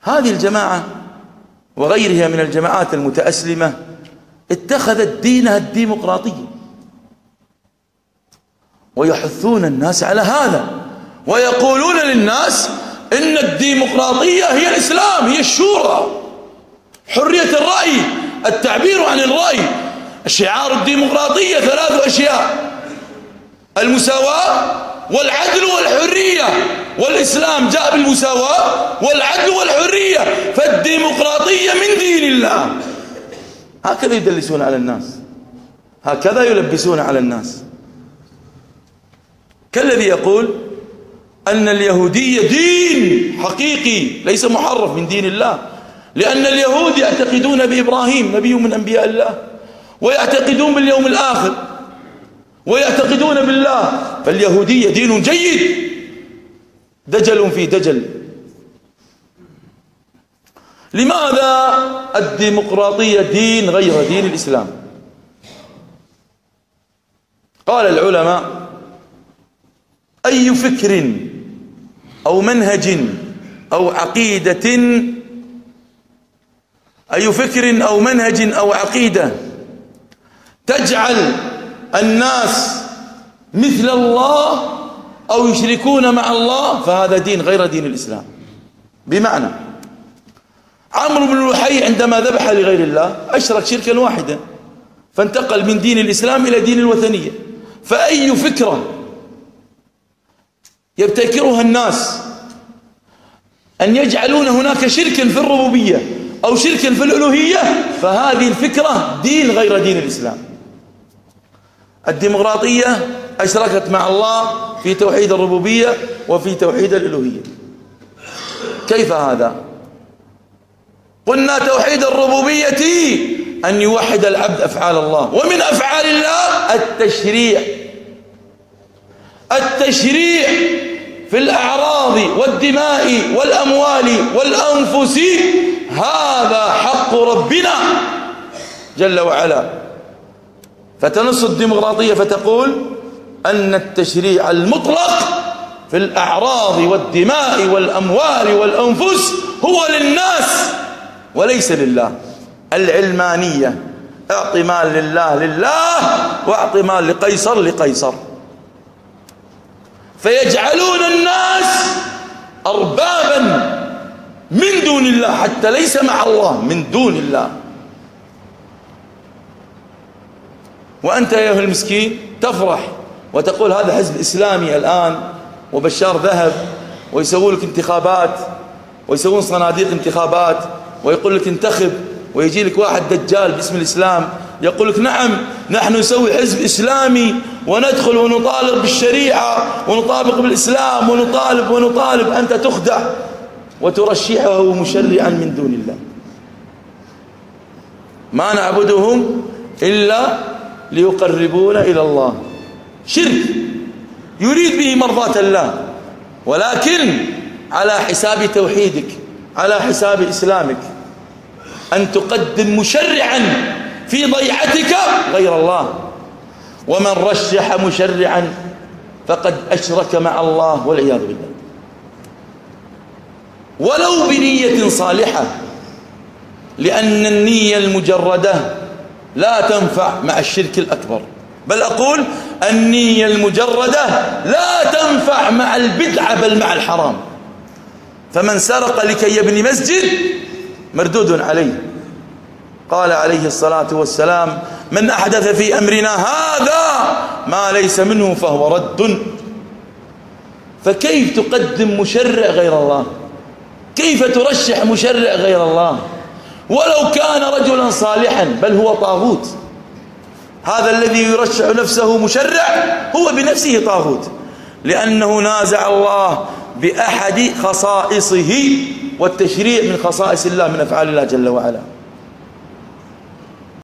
هذه الجماعة وغيرها من الجماعات المتأسلمة اتخذت دينها الديمقراطية، ويحثون الناس على هذا، ويقولون للناس إن الديمقراطية هي الإسلام، هي الشورى، حرية الرأي، التعبير عن الرأي. شعار الديمقراطية 3 أشياء: المساواة والعدل والحرية، والإسلام جاء بالمساواة والعدل والحرية، فالديمقراطية من دين الله. هكذا يدلسون على الناس، هكذا يلبسون على الناس، كالذي يقول أن اليهودية دين حقيقي ليس محرف من دين الله، لأن اليهود يعتقدون بإبراهيم نبي من أنبياء الله، ويعتقدون باليوم الآخر، ويعتقدون بالله، فاليهودية دين جيد. دجل في دجل. لماذا الديمقراطية دين غير دين الإسلام؟ قال العلماء: أي فكر أو منهج أو عقيدة، أي فكر أو منهج أو عقيدة تجعل الناس مثل الله أو يشركون مع الله، فهذا دين غير دين الإسلام. بمعنى عمرو بن لحي عندما ذبح لغير الله أشرك شركا واحدا، فانتقل من دين الإسلام إلى دين الوثنية. فأي فكرة يبتكرها الناس أن يجعلون هناك شركا في الربوبية أو شركا في الألوهية، فهذه الفكرة دين غير دين الإسلام. الديمقراطية أشركت مع الله في توحيد الربوبية وفي توحيد الألوهية. كيف هذا؟ قلنا توحيد الربوبية أن يوحد العبد أفعال الله، ومن أفعال الله التشريع. التشريع في الأعراض والدماء والأموال والأنفس هذا حق ربنا جل وعلا. فتنص الديمقراطية فتقول أن التشريع المطلق في الأعراض والدماء والأموال والأنفس هو للناس وليس لله. العلمانية: اعط مال لله لله، واعط مال لقيصر لقيصر. فيجعلون الناس أربابا من دون الله، حتى ليس مع الله، من دون الله. وأنت يا أيها المسكين تفرح وتقول هذا حزب إسلامي الآن وبشار ذهب، ويسوون لك انتخابات ويسوون صناديق انتخابات ويقول لك انتخب، ويجي لك واحد دجال باسم الإسلام يقول لك نعم نحن نسوي حزب إسلامي وندخل ونطالب بالشريعة ونطابق بالإسلام ونطالب. أنت تخدع وترشحه مشرعا من دون الله. ما نعبدهم إلا ليقربونا إلى الله. شرك يريد به مرضاة الله، ولكن على حساب توحيدك، على حساب إسلامك. أن تقدم مشرعا في ضيعتك غير الله، ومن رشح مشرعا فقد أشرك مع الله والعياذ بالله، ولو بنية صالحة، لأن النية المجردة لا تنفع مع الشرك الأكبر، بل أقول النية المجردة لا تنفع مع البدعة بل مع الحرام. فمن سرق لكي يبني مسجد مردود عليه. قال عليه الصلاة والسلام: من أحدث في أمرنا هذا ما ليس منه فهو رد. فكيف تقدم مشرع غير الله؟ كيف ترشح مشرع غير الله ولو كان رجلا صالحا؟ بل هو طاغوت. هذا الذي يرشح نفسه مشرع هو بنفسه طاغوت، لأنه نازع الله بأحد خصائصه، والتشريع من خصائص الله من أفعال الله جل وعلا.